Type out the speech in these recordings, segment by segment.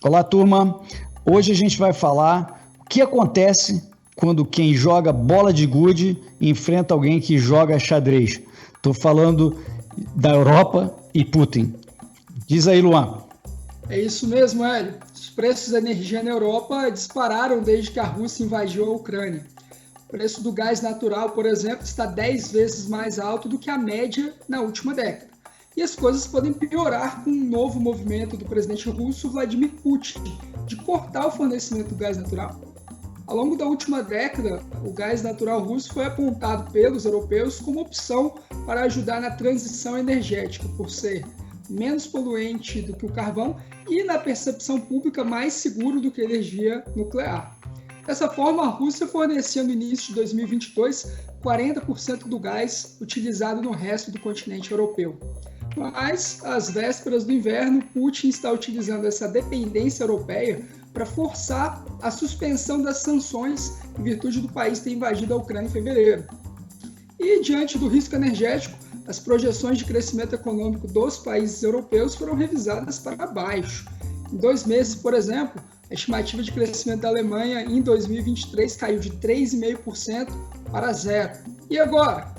Olá, turma. Hoje a gente vai falar o que acontece quando quem joga bola de gude enfrenta alguém que joga xadrez. Estou falando da Europa e Putin. Diz aí, Luan. É isso mesmo, Hélio. Os preços da energia na Europa dispararam desde que a Rússia invadiu a Ucrânia. O preço do gás natural, por exemplo, está 10 vezes mais alto do que a média na última década. E as coisas podem piorar com um novo movimento do presidente russo Vladimir Putin de cortar o fornecimento do gás natural. Ao longo da última década, o gás natural russo foi apontado pelos europeus como opção para ajudar na transição energética, por ser menos poluente do que o carvão e, na percepção pública, mais seguro do que a energia nuclear. Dessa forma, a Rússia fornecia no início de 2022 40% do gás utilizado no resto do continente europeu. Mas, às vésperas do inverno, Putin está utilizando essa dependência europeia para forçar a suspensão das sanções em virtude do país ter invadido a Ucrânia em fevereiro. E, diante do risco energético, as projeções de crescimento econômico dos países europeus foram revisadas para baixo. Em 2 meses, por exemplo, a estimativa de crescimento da Alemanha em 2023 caiu de 3,5% para 0%. E agora?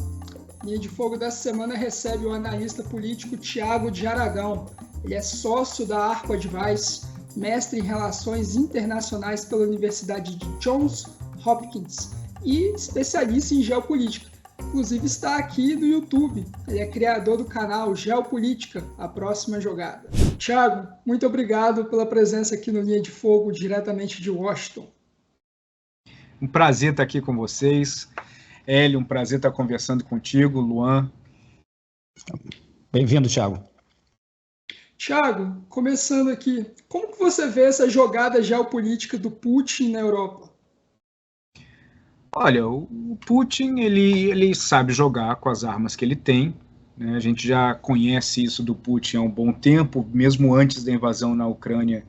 Linha de Fogo dessa semana recebe o analista político Tiago de Aragão. Ele é sócio da Arco Advice, mestre em Relações Internacionais pela Universidade de Johns Hopkins e especialista em geopolítica. Inclusive está aqui no YouTube. Ele é criador do canal Geopolítica, a próxima jogada. Tiago, muito obrigado pela presença aqui no Linha de Fogo, diretamente de Washington. Um prazer estar aqui com vocês. Hélio, um prazer estar conversando contigo. Luan. Bem-vindo, Tiago. Tiago, começando aqui, como que você vê essa jogada geopolítica do Putin na Europa? Olha, o Putin, ele sabe jogar com as armas que ele tem, né? A gente já conhece isso do Putin há um bom tempo, mesmo antes da invasão na Ucrânia.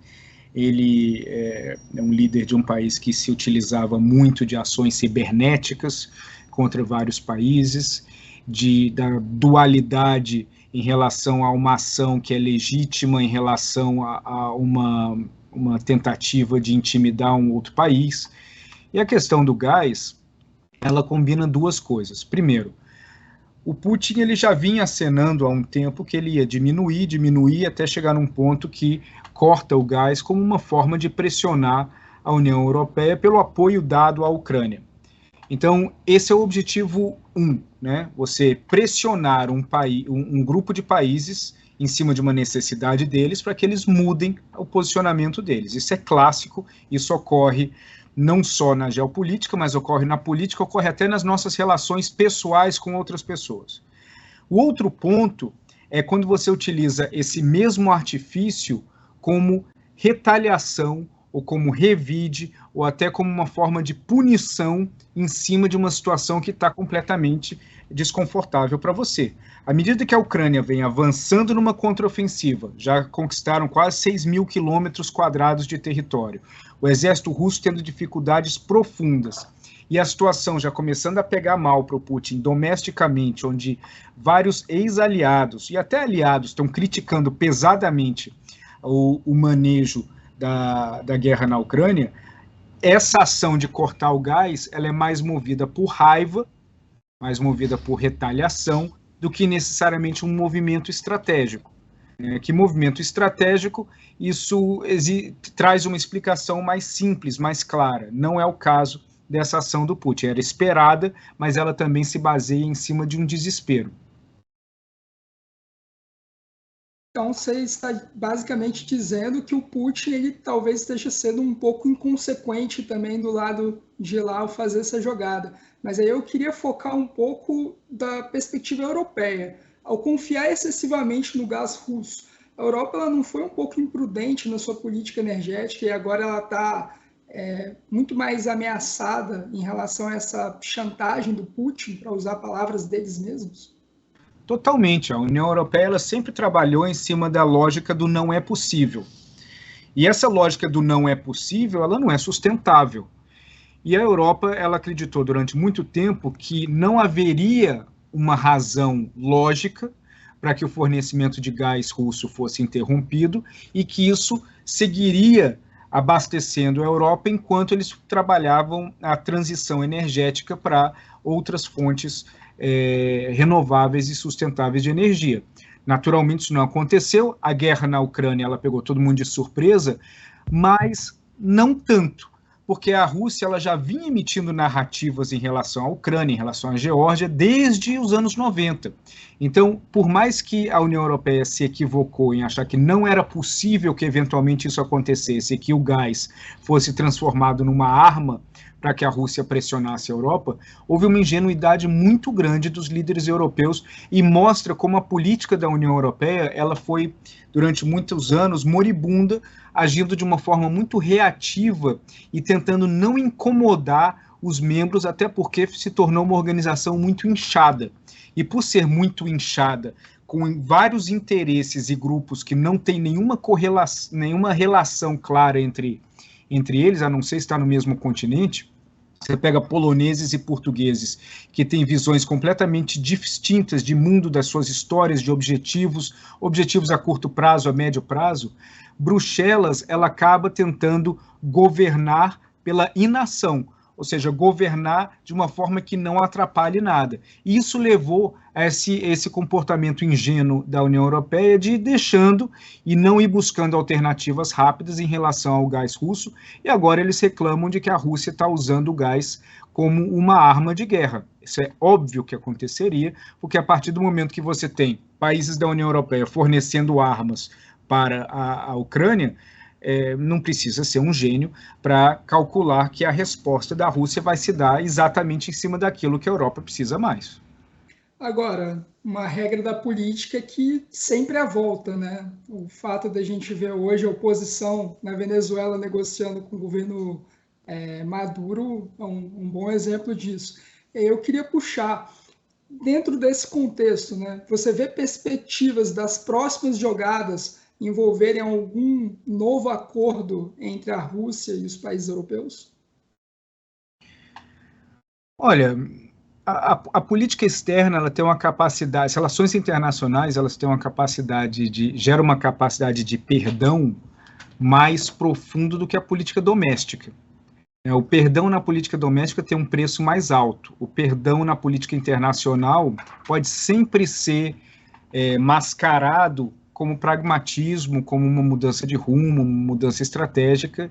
Ele é um líder de um país que se utilizava muito de ações cibernéticas contra vários países, da dualidade em relação a uma ação que é legítima em relação a uma tentativa de intimidar um outro país. E a questão do gás, ela combina duas coisas. Primeiro, o Putin ele já vinha acenando há um tempo que ele ia diminuir até chegar num ponto que corta o gás como uma forma de pressionar a União Europeia pelo apoio dado à Ucrânia. Então, esse é o objetivo 1, né? Você pressionar um grupo de países em cima de uma necessidade deles para que eles mudem o posicionamento deles. Isso é clássico, isso ocorre não só na geopolítica, mas ocorre na política, ocorre até nas nossas relações pessoais com outras pessoas. O outro ponto é quando você utiliza esse mesmo artifício como retaliação, ou como revide, ou até como uma forma de punição em cima de uma situação que está completamente desconfortável para você. À medida que a Ucrânia vem avançando numa contraofensiva, já conquistaram quase 6 mil quilômetros quadrados de território, o exército russo tendo dificuldades profundas, e a situação já começando a pegar mal para o Putin domesticamente, onde vários ex-aliados e até aliados estão criticando pesadamente o manejo da guerra na Ucrânia, essa ação de cortar o gás, ela é mais movida por raiva, mais movida por retaliação, do que necessariamente um movimento estratégico. Que movimento estratégico, isso traz uma explicação mais simples, mais clara. Não é o caso dessa ação do Putin. Era esperada, mas ela também se baseia em cima de um desespero. Então, você está basicamente dizendo que o Putin ele talvez esteja sendo um pouco inconsequente também do lado de lá ao fazer essa jogada. Mas aí eu queria focar um pouco da perspectiva europeia. Ao confiar excessivamente no gás russo, a Europa ela não foi um pouco imprudente na sua política energética e agora ela está muito mais ameaçada em relação a essa chantagem do Putin, para usar palavras deles mesmos? Totalmente. A União Europeia ela sempre trabalhou em cima da lógica do não é possível. E essa lógica do não é possível, ela não é sustentável. E a Europa, ela acreditou durante muito tempo que não haveria uma razão lógica para que o fornecimento de gás russo fosse interrompido e que isso seguiria abastecendo a Europa enquanto eles trabalhavam a transição energética para outras fontes renováveis e sustentáveis de energia. Naturalmente isso não aconteceu, a guerra na Ucrânia ela pegou todo mundo de surpresa, mas não tanto, porque a Rússia ela já vinha emitindo narrativas em relação à Ucrânia, em relação à Geórgia, desde os anos 90. Então, por mais que a União Europeia se equivocou em achar que não era possível que eventualmente isso acontecesse, que o gás fosse transformado numa arma para que a Rússia pressionasse a Europa, houve uma ingenuidade muito grande dos líderes europeus e mostra como a política da União Europeia ela foi, durante muitos anos, moribunda, agindo de uma forma muito reativa e tentando não incomodar os membros, até porque se tornou uma organização muito inchada. E por ser muito inchada, com vários interesses e grupos que não têm nenhuma relação clara entre eles, a não ser estar no mesmo continente, você pega poloneses e portugueses que têm visões completamente distintas de mundo, das suas histórias, de objetivos a curto prazo, a médio prazo. Bruxelas, ela acaba tentando governar pela inação, ou seja, governar de uma forma que não atrapalhe nada. E isso levou a esse comportamento ingênuo da União Europeia de ir deixando e não ir buscando alternativas rápidas em relação ao gás russo, e agora eles reclamam de que a Rússia está usando o gás como uma arma de guerra. Isso é óbvio que aconteceria, porque a partir do momento que você tem países da União Europeia fornecendo armas para a Ucrânia, não precisa ser um gênio para calcular que a resposta da Rússia vai se dar exatamente em cima daquilo que a Europa precisa mais. Agora, uma regra da política que sempre é a volta, né? O fato da gente ver hoje a oposição na Venezuela negociando com o governo Maduro é um bom exemplo disso. Eu queria puxar, dentro desse contexto, né? Você vê perspectivas das próximas jogadas envolverem algum novo acordo entre a Rússia e os países europeus? Olha, a política externa ela tem uma capacidade, as relações internacionais elas têm uma capacidade gera uma capacidade de perdão mais profundo do que a política doméstica. O perdão na política doméstica tem um preço mais alto. O perdão na política internacional pode sempre ser mascarado como pragmatismo, como uma mudança de rumo, uma mudança estratégica.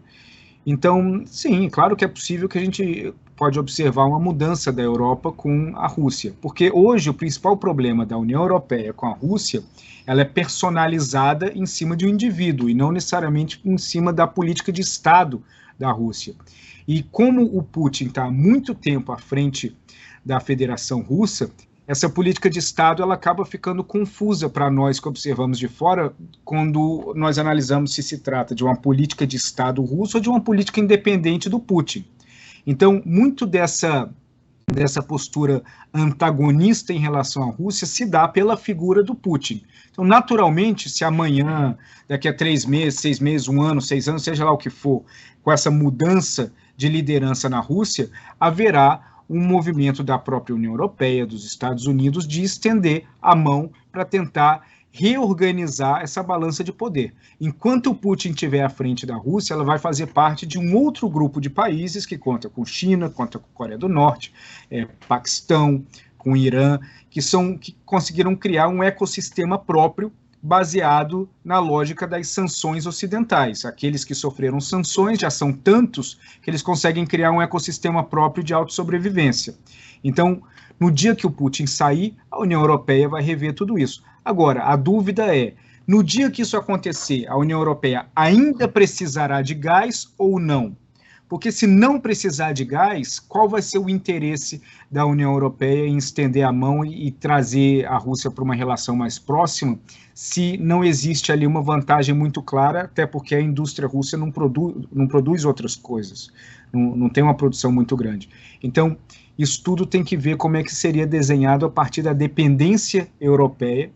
Então, sim, claro que é possível que a gente pode observar uma mudança da Europa com a Rússia, porque hoje o principal problema da União Europeia com a Rússia, ela é personalizada em cima de um indivíduo e não necessariamente em cima da política de Estado da Rússia. E como o Putin está há muito tempo à frente da Federação Russa, essa política de Estado ela acaba ficando confusa para nós que observamos de fora quando nós analisamos se trata de uma política de Estado russo ou de uma política independente do Putin. Então, muito dessa postura antagonista em relação à Rússia se dá pela figura do Putin. Então, naturalmente, se amanhã, daqui a 3 meses, 6 meses, 1 ano, 6 anos, seja lá o que for, com essa mudança de liderança na Rússia, haverá um movimento da própria União Europeia, dos Estados Unidos, de estender a mão para tentar reorganizar essa balança de poder. Enquanto o Putin estiver à frente da Rússia, ela vai fazer parte de um outro grupo de países que conta com China, conta com Coreia do Norte, Paquistão, com Irã, que conseguiram criar um ecossistema próprio baseado na lógica das sanções ocidentais. Aqueles que sofreram sanções já são tantos que eles conseguem criar um ecossistema próprio de autossobrevivência. Então, no dia que o Putin sair, a União Europeia vai rever tudo isso. Agora, a dúvida é, no dia que isso acontecer, a União Europeia ainda precisará de gás ou não? Porque se não precisar de gás, qual vai ser o interesse da União Europeia em estender a mão e trazer a Rússia para uma relação mais próxima, se não existe ali uma vantagem muito clara, até porque a indústria russa não produz outras coisas, não tem uma produção muito grande. Então, isso tudo tem que ver como é que seria desenhado a partir da dependência europeia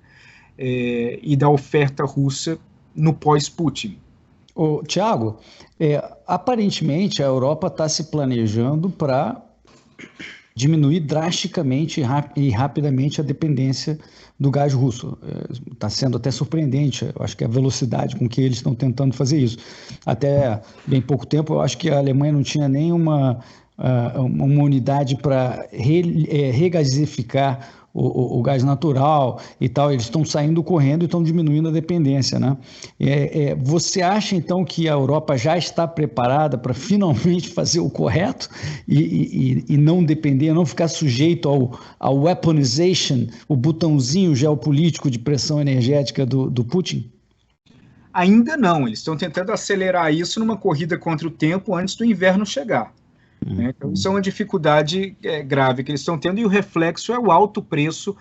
e da oferta russa no pós-Putin. Tiago, aparentemente a Europa está se planejando para diminuir drasticamente e rapidamente a dependência do gás russo. Está sendo até surpreendente, eu acho que a velocidade com que eles estão tentando fazer isso. Até bem pouco tempo, eu acho que a Alemanha não tinha nem uma unidade para regasificar o gás natural e tal. Eles estão saindo correndo e estão diminuindo a dependência, né? Você acha, então, que a Europa já está preparada para finalmente fazer o correto e não depender, não ficar sujeito ao weaponization, o botãozinho geopolítico de pressão energética do Putin? Ainda não, eles estão tentando acelerar isso numa corrida contra o tempo antes do inverno chegar. Então, isso é uma dificuldade grave que eles estão tendo, e o reflexo é o alto preço,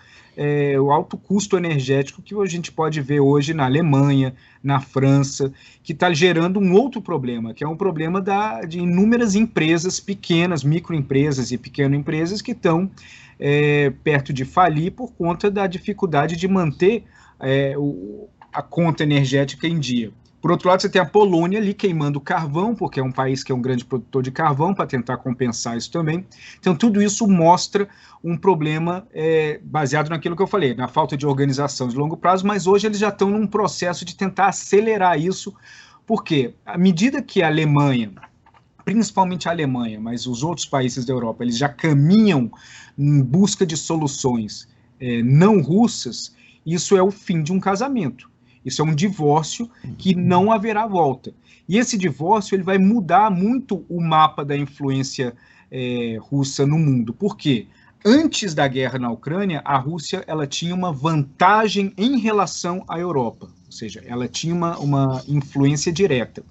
o alto custo energético que a gente pode ver hoje na Alemanha, na França, que está gerando um outro problema, que é um problema de inúmeras empresas pequenas, microempresas e pequenoempresas que estão perto de falir por conta da dificuldade de manter a conta energética em dia. Por outro lado, você tem a Polônia ali queimando carvão, porque é um país que é um grande produtor de carvão, para tentar compensar isso também. Então, tudo isso mostra um problema baseado naquilo que eu falei, na falta de organização de longo prazo, mas hoje eles já estão num processo de tentar acelerar isso, porque à medida que a Alemanha, principalmente a Alemanha, mas os outros países da Europa, eles já caminham em busca de soluções não russas, isso é o fim de um casamento. Isso é um divórcio que não haverá volta. E esse divórcio ele vai mudar muito o mapa da influência russa no mundo. Por quê? Antes da guerra na Ucrânia, a Rússia ela tinha uma vantagem em relação à Europa. Ou seja, ela tinha uma influência direta.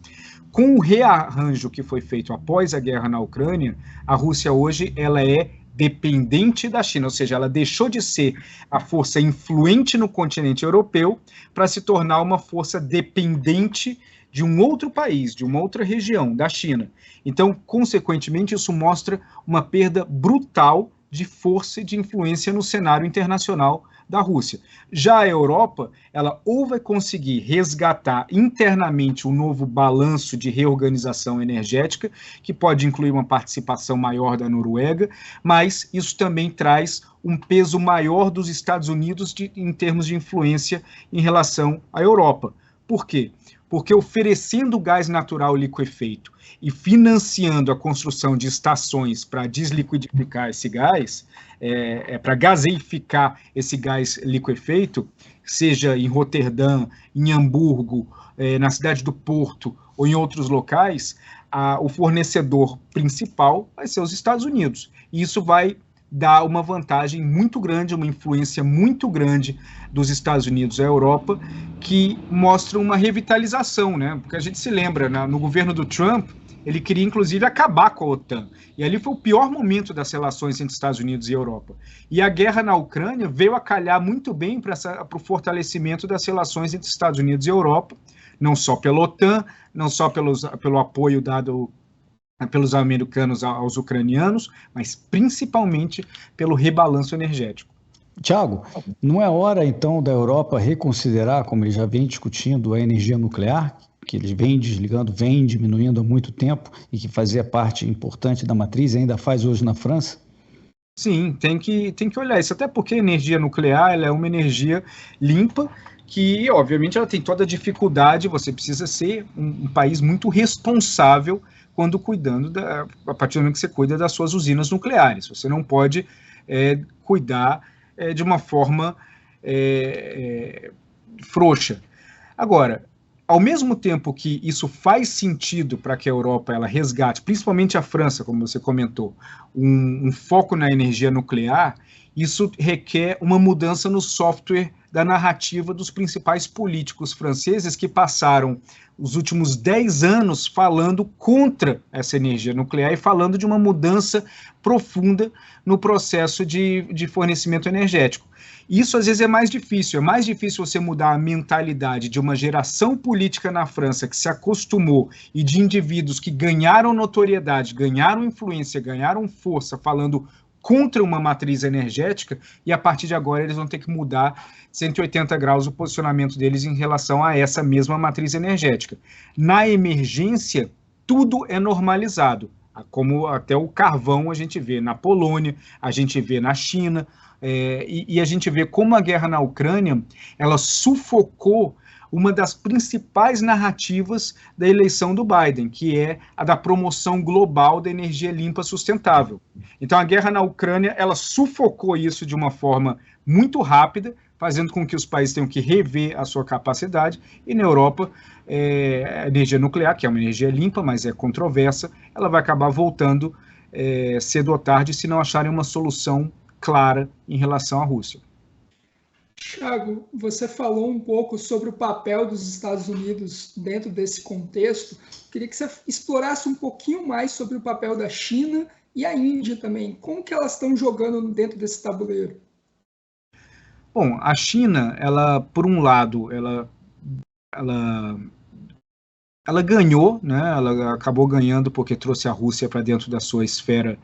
Com o rearranjo que foi feito após a guerra na Ucrânia, a Rússia hoje ela é dependente da China, ou seja, ela deixou de ser a força influente no continente europeu para se tornar uma força dependente de um outro país, de uma outra região, da China. Então, consequentemente, isso mostra uma perda brutal de força e de influência no cenário internacional da Rússia. Já a Europa, ela ou vai conseguir resgatar internamente um novo balanço de reorganização energética, que pode incluir uma participação maior da Noruega, mas isso também traz um peso maior dos Estados Unidos em termos de influência em relação à Europa. Por quê? Porque oferecendo gás natural liquefeito e financiando a construção de estações para desliquidificar esse gás, para gaseificar esse gás liquefeito, seja em Roterdã, em Hamburgo, na cidade do Porto ou em outros locais, o fornecedor principal vai ser os Estados Unidos. E isso vai dar uma vantagem muito grande, uma influência muito grande dos Estados Unidos à Europa, que mostra uma revitalização, né? Porque a gente se lembra, no governo do Trump, ele queria inclusive acabar com a OTAN, e ali foi o pior momento das relações entre Estados Unidos e Europa. E a guerra na Ucrânia veio a calhar muito bem para o fortalecimento das relações entre Estados Unidos e Europa, não só pela OTAN, não só pelo apoio dado pelos americanos aos ucranianos, mas principalmente pelo rebalanço energético. Tiago, não é hora então da Europa reconsiderar, como ele já vem discutindo, a energia nuclear, que eles vêm desligando, vêm diminuindo há muito tempo e que fazia parte importante da matriz e ainda faz hoje na França? Sim, tem que olhar isso, até porque a energia nuclear ela é uma energia limpa, que obviamente ela tem toda a dificuldade, você precisa ser um país muito responsável quando a partir do momento que você cuida das suas usinas nucleares. Você não pode cuidar de uma forma frouxa. Agora, ao mesmo tempo que isso faz sentido para que a Europa ela resgate, principalmente a França, como você comentou, um foco na energia nuclear, isso requer uma mudança no software da narrativa dos principais políticos franceses que passaram os últimos 10 anos falando contra essa energia nuclear e falando de uma mudança profunda no processo de fornecimento energético. Isso, às vezes, é mais difícil você mudar a mentalidade de uma geração política na França que se acostumou e de indivíduos que ganharam notoriedade, ganharam influência, ganharam força falando contra uma matriz energética, e a partir de agora eles vão ter que mudar 180 graus o posicionamento deles em relação a essa mesma matriz energética. Na emergência, tudo é normalizado. como até o carvão a gente vê na Polônia, a gente vê na China, e a gente vê como a guerra na Ucrânia, ela sufocou uma das principais narrativas da eleição do Biden, que é a da promoção global da energia limpa sustentável. Então, a guerra na Ucrânia, ela sufocou isso de uma forma muito rápida, fazendo com que os países tenham que rever a sua capacidade, e na Europa, a energia nuclear, que é uma energia limpa, mas é controversa, ela vai acabar voltando cedo ou tarde, se não acharem uma solução clara em relação à Rússia. Thiago, você falou um pouco sobre o papel dos Estados Unidos dentro desse contexto. Queria que você explorasse um pouquinho mais sobre o papel da China e a Índia também. Como que elas estão jogando dentro desse tabuleiro? Bom, a China, ela, por um lado, ela ganhou, né? Ela acabou ganhando porque trouxe a Rússia para dentro da sua esfera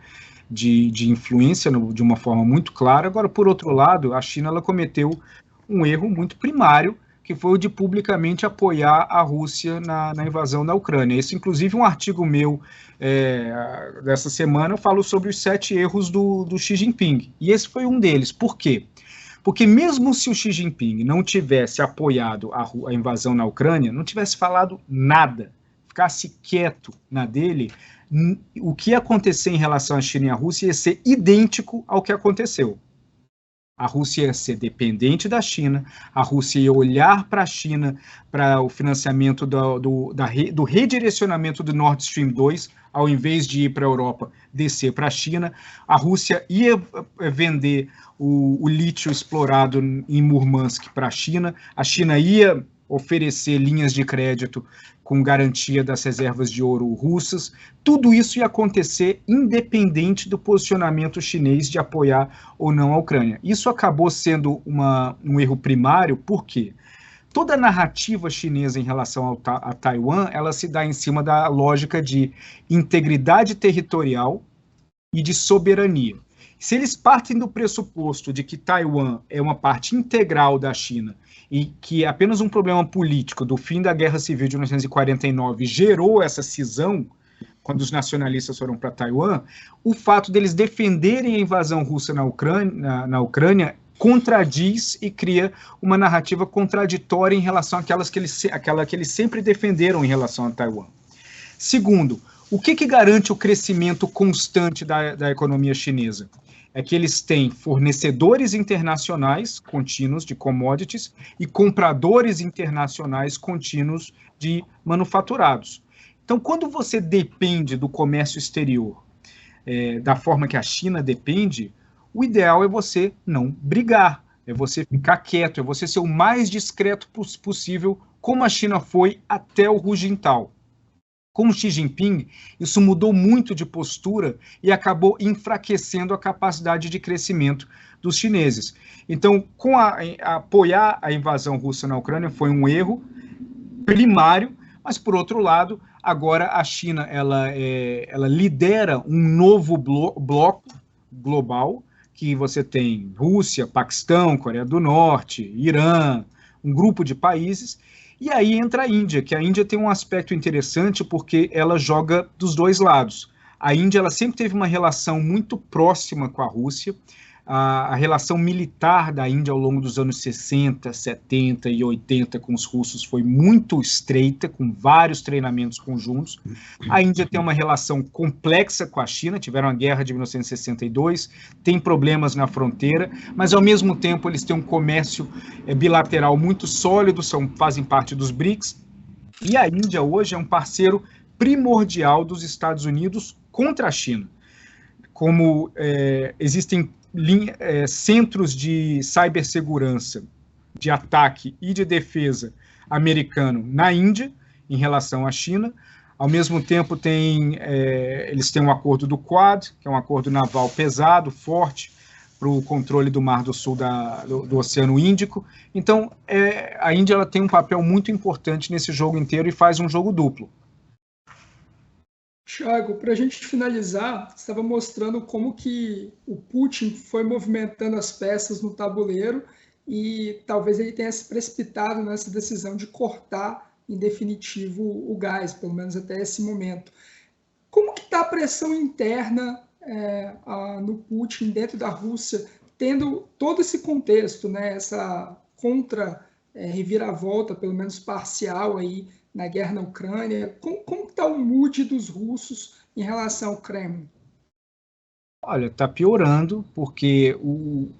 de influência de uma forma muito clara. Agora, por outro lado, a China ela cometeu um erro muito primário, que foi o de publicamente apoiar a Rússia na invasão da Ucrânia. Esse, inclusive, um artigo meu dessa semana, eu falo sobre os 7 erros do Xi Jinping. E esse foi um deles. Por quê? Porque mesmo se o Xi Jinping não tivesse apoiado a invasão na Ucrânia, não tivesse falado nada, ficasse quieto na dele, o que ia acontecer em relação à China e à Rússia ia ser idêntico ao que aconteceu. A Rússia ia ser dependente da China, a Rússia ia olhar para a China para o financiamento do redirecionamento do Nord Stream 2, ao invés de ir para a Europa, descer para a China. A Rússia ia vender o lítio explorado em Murmansk para a China ia oferecer linhas de crédito com garantia das reservas de ouro russas. Tudo isso ia acontecer independente do posicionamento chinês de apoiar ou não a Ucrânia. Isso acabou sendo um erro primário, por quê? Toda a narrativa chinesa em relação a Taiwan, ela se dá em cima da lógica de integridade territorial e de soberania. Se eles partem do pressuposto de que Taiwan é uma parte integral da China e que apenas um problema político do fim da Guerra Civil de 1949 gerou essa cisão, quando os nacionalistas foram para Taiwan, o fato deles defenderem a invasão russa na Ucrânia contradiz e cria uma narrativa contraditória em relação àquela que eles sempre defenderam em relação a Taiwan. Segundo, o que garante o crescimento constante da economia chinesa? É que eles têm fornecedores internacionais contínuos de commodities e compradores internacionais contínuos de manufaturados. Então, quando você depende do comércio exterior da forma que a China depende, o ideal é você não brigar, é você ficar quieto, é você ser o mais discreto possível, como a China foi até o Hu Jintao. Com o Xi Jinping, isso mudou muito de postura e acabou enfraquecendo a capacidade de crescimento dos chineses. Então, apoiar a invasão russa na Ucrânia foi um erro primário, mas, por outro lado, agora a China ela lidera um novo bloco global, que você tem Rússia, Paquistão, Coreia do Norte, Irã, um grupo de países. E aí entra a Índia, que a Índia tem um aspecto interessante porque ela joga dos dois lados. A Índia ela sempre teve uma relação muito próxima com a Rússia. A relação militar da Índia ao longo dos anos 60, 70 e 80 com os russos foi muito estreita, com vários treinamentos conjuntos. A Índia tem uma relação complexa com a China, tiveram a guerra de 1962, tem problemas na fronteira, mas ao mesmo tempo eles têm um comércio bilateral muito sólido, fazem parte dos BRICS, e a Índia hoje é um parceiro primordial dos Estados Unidos contra a China. Como existem centros de cibersegurança, de ataque e de defesa americano na Índia, em relação à China. Ao mesmo tempo, eles têm um acordo do Quad, que é um acordo naval pesado, forte, para o controle do Mar do Sul do Oceano Índico. Então, a Índia ela tem um papel muito importante nesse jogo inteiro e faz um jogo duplo. Thiago, para a gente finalizar, você estava mostrando como que o Putin foi movimentando as peças no tabuleiro e talvez ele tenha se precipitado nessa decisão de cortar, em definitivo, o gás, pelo menos até esse momento. Como que está a pressão interna no Putin, dentro da Rússia, tendo todo esse contexto, né, essa reviravolta, pelo menos parcial, aí, na guerra na Ucrânia? Como está o mood dos russos em relação ao Kremlin? Olha, está piorando, porque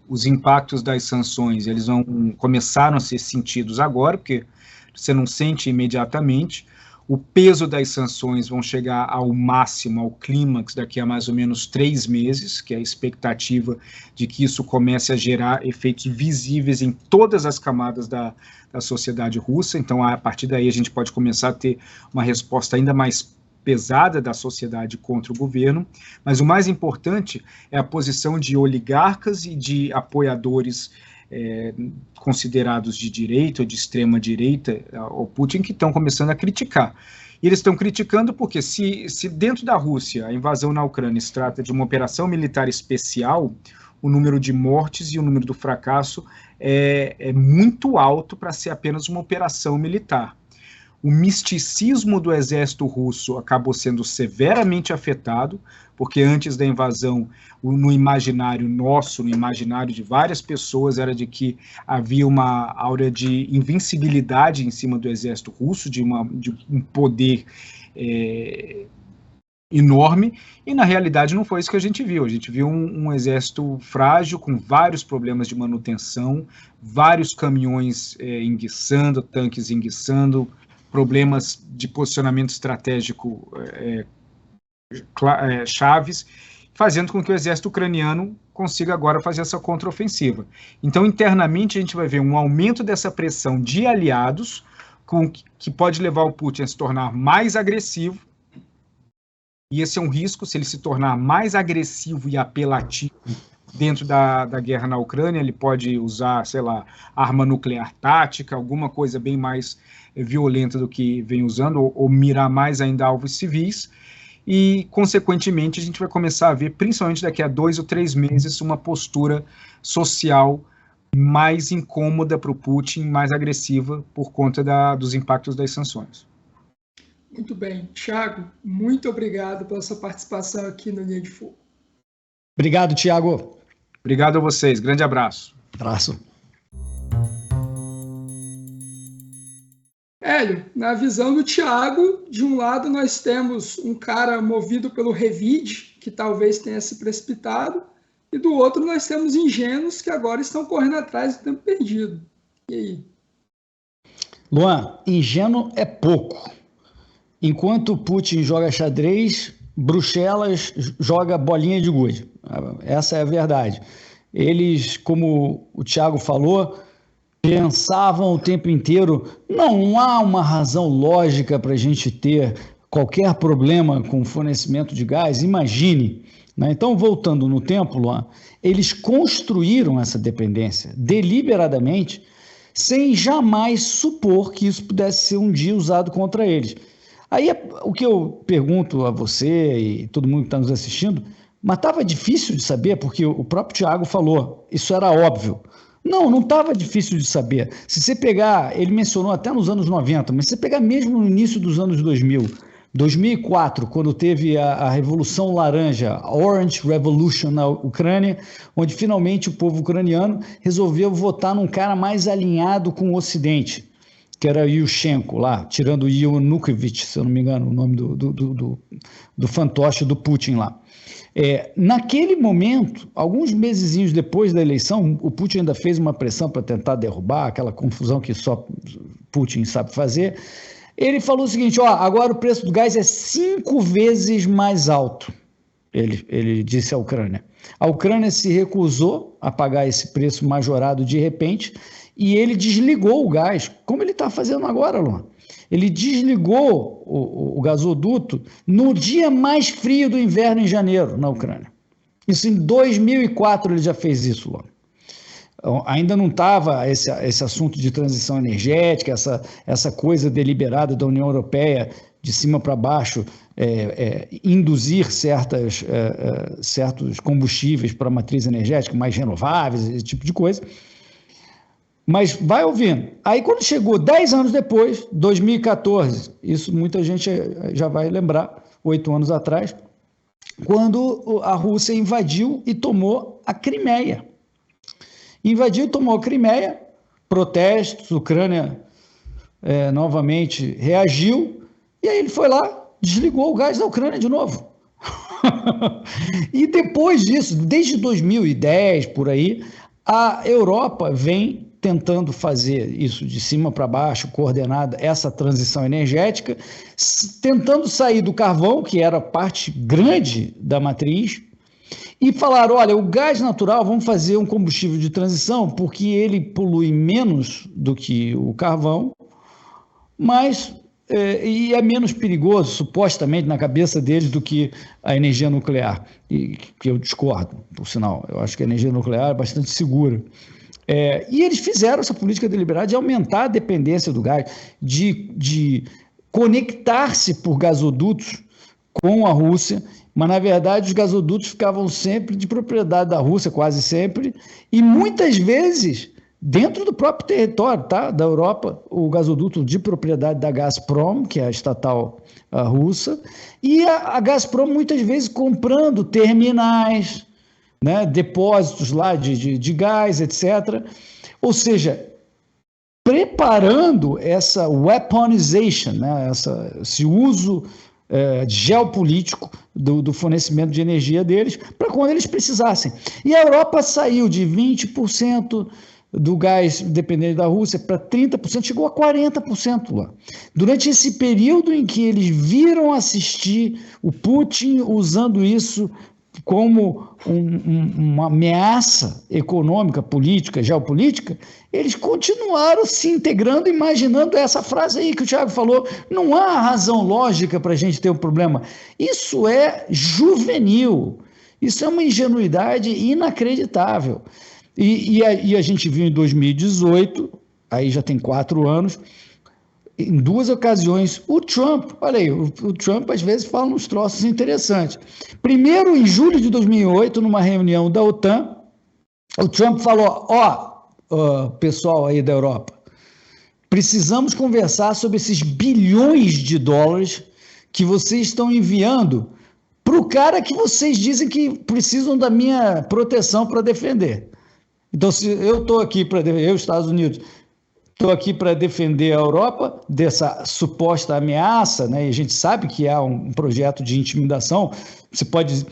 os impactos das sanções eles começaram a ser sentidos agora, porque você não sente imediatamente. O peso das sanções vão chegar ao máximo, ao clímax, daqui a mais ou menos 3 meses, que é a expectativa de que isso comece a gerar efeitos visíveis em todas as camadas da sociedade russa. Então, a partir daí, a gente pode começar a ter uma resposta ainda mais pesada da sociedade contra o governo, mas o mais importante é a posição de oligarcas e de apoiadores considerados de direita ou de extrema direita ao Putin, que estão começando a criticar. E eles estão criticando porque se dentro da Rússia a invasão na Ucrânia se trata de uma operação militar especial, o número de mortes e o número do fracasso é muito alto para ser apenas uma operação militar. O misticismo do exército russo acabou sendo severamente afetado, porque antes da invasão, no imaginário nosso, no imaginário de várias pessoas, era de que havia uma aura de invencibilidade em cima do exército russo, de um poder enorme, e na realidade não foi isso que a gente viu. A gente viu um exército frágil, com vários problemas de manutenção, vários caminhões enguiçando, tanques enguiçando, problemas de posicionamento estratégico chaves, fazendo com que o exército ucraniano consiga agora fazer essa contraofensiva. Então, internamente, a gente vai ver um aumento dessa pressão de aliados, que pode levar o Putin a se tornar mais agressivo, e esse é um risco. Se ele se tornar mais agressivo e apelativo dentro da guerra na Ucrânia, ele pode usar, sei lá, arma nuclear tática, alguma coisa bem mais violenta do que vem usando, ou mirar mais ainda alvos civis, e, consequentemente, a gente vai começar a ver, principalmente daqui a 2 ou 3 meses, uma postura social mais incômoda para o Putin, mais agressiva, por conta dos impactos das sanções. Muito bem. Thiago, muito obrigado pela sua participação aqui no Linha de Fogo. Obrigado, Thiago. Obrigado a vocês. Grande abraço. Abraço. Hélio, na visão do Thiago, de um lado nós temos um cara movido pelo revide, que talvez tenha se precipitado, e do outro nós temos ingênuos que agora estão correndo atrás do tempo perdido. E aí? Luan, ingênuo é pouco. Enquanto Putin joga xadrez, Bruxelas joga bolinha de gude. Essa é a verdade. Eles, como o Thiago falou, pensavam o tempo inteiro, não há uma razão lógica para a gente ter qualquer problema com o fornecimento de gás, imagine. Né? Então, voltando no tempo, Luan, eles construíram essa dependência deliberadamente, sem jamais supor que isso pudesse ser um dia usado contra eles. Aí, o que eu pergunto a você e todo mundo que está nos assistindo, mas estava difícil de saber, porque o próprio Thiago falou, isso era óbvio. Não estava difícil de saber. Se você pegar, ele mencionou até nos anos 90, mas se você pegar mesmo no início dos anos 2000, 2004, quando teve a Revolução Laranja, a Orange Revolution na Ucrânia, onde finalmente o povo ucraniano resolveu votar num cara mais alinhado com o Ocidente, que era Yushchenko lá, tirando o Yanukovych, se eu não me engano, o nome do fantoche do Putin lá. Naquele momento, alguns mesezinhos depois da eleição, o Putin ainda fez uma pressão para tentar derrubar, aquela confusão que só Putin sabe fazer. Ele falou o seguinte, agora o preço do gás é 5 vezes mais alto, ele disse à Ucrânia. A Ucrânia se recusou a pagar esse preço majorado de repente e ele desligou o gás, como ele está fazendo agora, Luan. Ele desligou o gasoduto no dia mais frio do inverno, em janeiro, na Ucrânia. Isso em 2004 ele já fez isso, Luan. Ainda não estava esse assunto de transição energética, essa coisa deliberada da União Europeia, de cima para baixo, induzir certos combustíveis para a matriz energética, mais renováveis, esse tipo de coisa. Mas vai ouvindo. Aí quando chegou 10 anos depois, 2014, isso muita gente já vai lembrar, 8 anos atrás, quando a Rússia invadiu e tomou a Crimeia. Invadiu, tomou a Crimeia, protestos, Ucrânia novamente reagiu, e aí ele foi lá, desligou o gás da Ucrânia de novo. E depois disso, desde 2010, por aí, a Europa vem tentando fazer isso de cima para baixo, coordenada, essa transição energética, tentando sair do carvão, que era parte grande da matriz, e falaram, olha, o gás natural, vamos fazer um combustível de transição, porque ele polui menos do que o carvão, mas e é menos perigoso, supostamente, na cabeça deles, do que a energia nuclear, e que eu discordo, por sinal. Eu acho que a energia nuclear é bastante segura. E eles fizeram essa política deliberada de aumentar a dependência do gás, de conectar-se por gasodutos com a Rússia, mas, na verdade, os gasodutos ficavam sempre de propriedade da Rússia, quase sempre, e muitas vezes dentro do próprio território, tá, da Europa, o gasoduto de propriedade da Gazprom, que é a estatal russa, e a Gazprom muitas vezes comprando terminais, né, depósitos lá de gás, etc. Ou seja, preparando essa weaponization, né, esse uso geopolítico do fornecimento de energia deles, para quando eles precisassem. E a Europa saiu de 20% do gás dependente da Rússia para 30%, chegou a 40% lá. Durante esse período em que eles viram assistir o Putin usando isso como uma ameaça econômica, política, geopolítica, eles continuaram se integrando, imaginando essa frase aí que o Thiago falou, não há razão lógica para a gente ter um problema. Isso é juvenil, isso é uma ingenuidade inacreditável. E a gente viu em 2018, aí já tem 4 anos, em 2 ocasiões, o Trump, olha aí, o Trump às vezes fala uns troços interessantes. Primeiro, em julho de 2008, numa reunião da OTAN, o Trump falou, pessoal aí da Europa, precisamos conversar sobre esses bilhões de dólares que vocês estão enviando para o cara que vocês dizem que precisam da minha proteção para defender. Então, se eu estou aqui para defender, eu, Estados Unidos, estou aqui para defender a Europa dessa suposta ameaça, né? E a gente sabe que há um projeto de intimidação. Você pode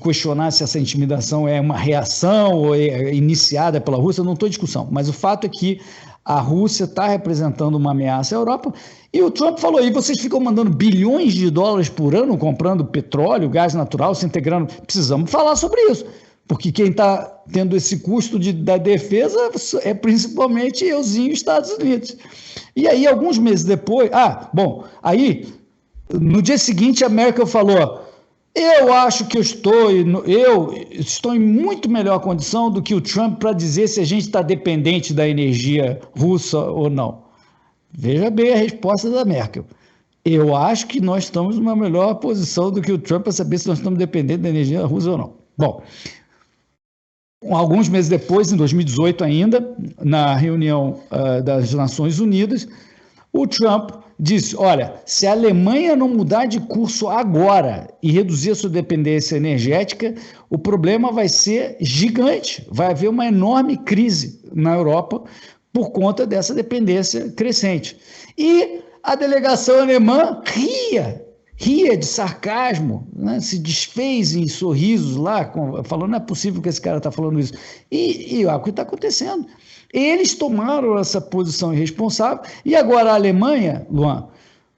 questionar se essa intimidação é uma reação ou é iniciada pela Rússia, não estou em discussão, mas o fato é que a Rússia está representando uma ameaça à Europa, e o Trump falou, e vocês ficam mandando bilhões de dólares por ano, comprando petróleo, gás natural, se integrando, precisamos falar sobre isso. Porque quem está tendo esse custo da defesa é principalmente euzinho Estados Unidos. E aí, alguns meses depois... aí, no dia seguinte, a Merkel falou, eu acho que eu estou em muito melhor condição do que o Trump para dizer se a gente está dependente da energia russa ou não. Veja bem a resposta da Merkel. Eu acho que nós estamos numa melhor posição do que o Trump para saber se nós estamos dependentes da energia russa ou não. Bom... Alguns meses depois, em 2018 ainda, na reunião das Nações Unidas, o Trump disse, olha, se a Alemanha não mudar de curso agora e reduzir a sua dependência energética, o problema vai ser gigante, vai haver uma enorme crise na Europa por conta dessa dependência crescente. E a delegação alemã ria de sarcasmo, né? Se desfez em sorrisos lá, falando, não é possível que esse cara está falando isso. E o que está acontecendo? Eles tomaram essa posição irresponsável, e agora a Alemanha, Luan,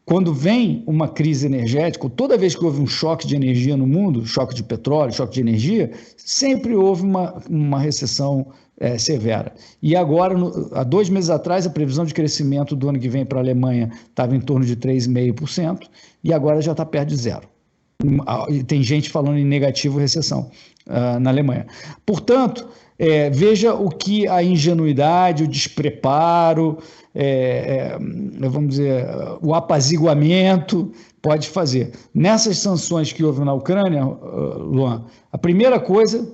quando vem uma crise energética, toda vez que houve um choque de energia no mundo, choque de petróleo, choque de energia, sempre houve uma recessão severa. E agora, há 2 meses atrás, a previsão de crescimento do ano que vem para a Alemanha estava em torno de 3,5%, e agora já está perto de 0%. Tem gente falando em negativo recessão na Alemanha. Portanto, veja o que a ingenuidade, o despreparo, vamos dizer, o apaziguamento pode fazer. Nessas sanções que houve na Ucrânia, Luan, a primeira coisa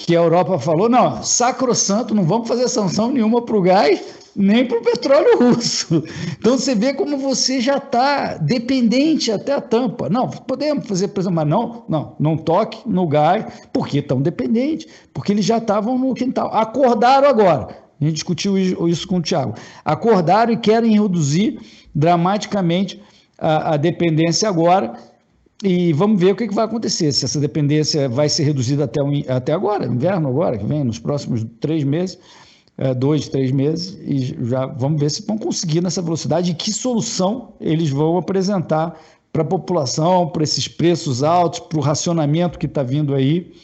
que a Europa falou, não, sacrossanto, não vamos fazer sanção nenhuma para o gás, nem para o petróleo russo. Então você vê como você já está dependente até a tampa. Não, podemos fazer pressão, mas não toque no gás, porque estão dependentes, porque eles já estavam no quintal. Acordaram agora, a gente discutiu isso com o Thiago, acordaram e querem reduzir dramaticamente a dependência agora, e vamos ver o que vai acontecer, se essa dependência vai ser reduzida até agora, inverno agora, que vem, nos próximos 3 meses, 2, 3 meses, e já vamos ver se vão conseguir nessa velocidade e que solução eles vão apresentar para a população, para esses preços altos, para o racionamento que está vindo aí.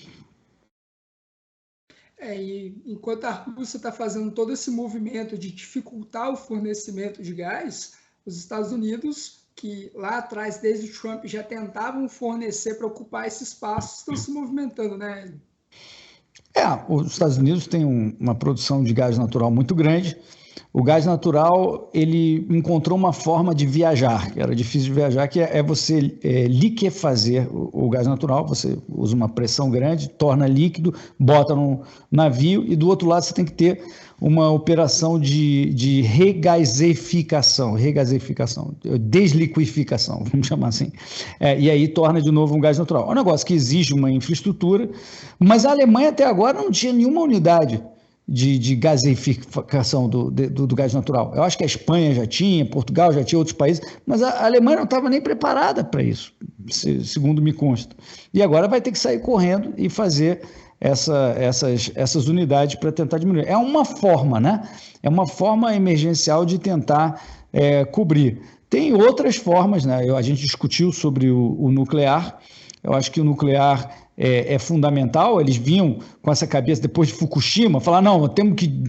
E enquanto a Rússia está fazendo todo esse movimento de dificultar o fornecimento de gás, os Estados Unidos, que lá atrás, desde o Trump, já tentavam fornecer para ocupar esse espaço, estão se movimentando, né? Os Estados Unidos têm uma produção de gás natural muito grande. O gás natural, ele encontrou uma forma de viajar, que era difícil de viajar, que é você liquefazer o gás natural. Você usa uma pressão grande, torna líquido, bota no navio, e do outro lado você tem que ter uma operação de regasificação, desliquificação, vamos chamar assim. E aí torna de novo um gás natural. É um negócio que exige uma infraestrutura, mas a Alemanha até agora não tinha nenhuma unidade de gasificação do gás natural. Eu acho que a Espanha já tinha, Portugal já tinha, outros países, mas a Alemanha não estava nem preparada para isso, segundo me consta. E agora vai ter que sair correndo e fazer essas unidades para tentar diminuir. É uma forma, né? É uma forma emergencial de tentar cobrir. Tem outras formas, né? A gente discutiu sobre o nuclear. Eu acho que o nuclear é fundamental. Eles vinham com essa cabeça depois de Fukushima, falar, não, temos que,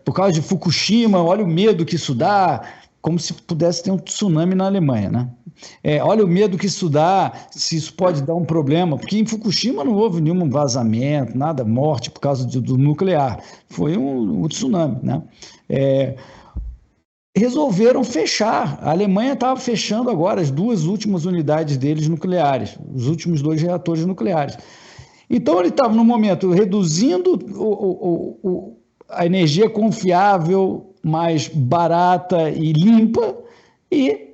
por causa de Fukushima, olha o medo que isso dá, como se pudesse ter um tsunami na Alemanha, né? Olha o medo que isso dá, se isso pode dar um problema, porque em Fukushima não houve nenhum vazamento, nada, morte por causa do nuclear, foi um tsunami, né? Resolveram fechar. A Alemanha estava fechando agora as 2 últimas unidades deles nucleares, os últimos 2 reatores nucleares. Então ele estava no momento reduzindo a energia confiável, mais barata e limpa, e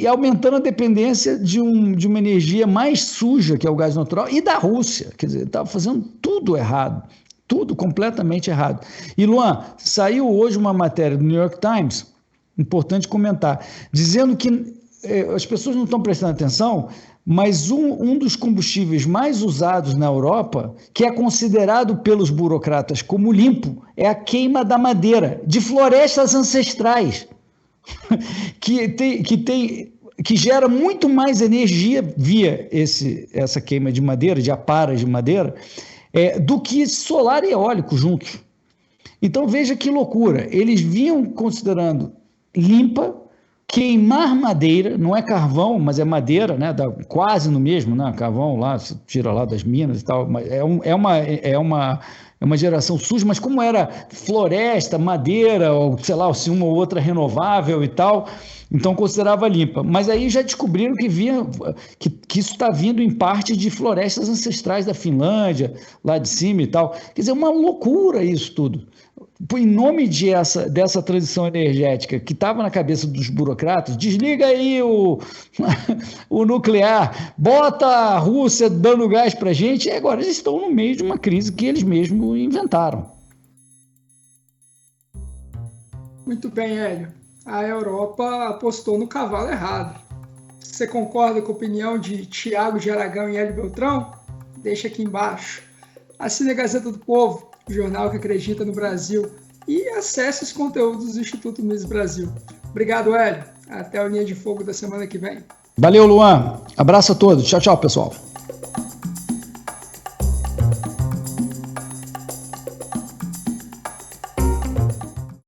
aumentando a dependência de uma energia mais suja, que é o gás natural, e da Rússia. Quer dizer, estava fazendo tudo errado. Tudo completamente errado. E, Luan, saiu hoje uma matéria do New York Times, importante comentar, dizendo que as pessoas não estão prestando atenção, mas um dos combustíveis mais usados na Europa, que é considerado pelos burocratas como limpo, é a queima da madeira, de florestas ancestrais, que gera muito mais energia via essa queima de madeira, de aparas de madeira, do que solar e eólico juntos. Então veja que loucura, eles vinham considerando limpa queimar madeira, não é carvão, mas é madeira, né? Dá quase no mesmo, né? Carvão lá, se tira lá das minas e tal, mas é uma geração suja, mas como era floresta, madeira, ou sei lá, se uma ou outra renovável e tal, então considerava limpa. Mas aí já descobriram que isso está vindo em parte de florestas ancestrais da Finlândia, lá de cima e tal. Quer dizer, uma loucura isso tudo. Em nome dessa transição energética que estava na cabeça dos burocratas, desliga aí o nuclear, bota a Rússia dando gás para a gente, e agora eles estão no meio de uma crise que eles mesmos inventaram. Muito bem, Hélio. A Europa apostou no cavalo errado. Você concorda com a opinião de Thiago de Aragão e Hélio Beltrão? Deixa aqui embaixo. Assine a Gazeta do Povo, o jornal que acredita no Brasil, e acesse os conteúdos do Instituto Mises Brasil. Obrigado, Hélio. Até a Linha de Fogo da semana que vem. Valeu, Luan. Abraço a todos. Tchau, tchau, pessoal.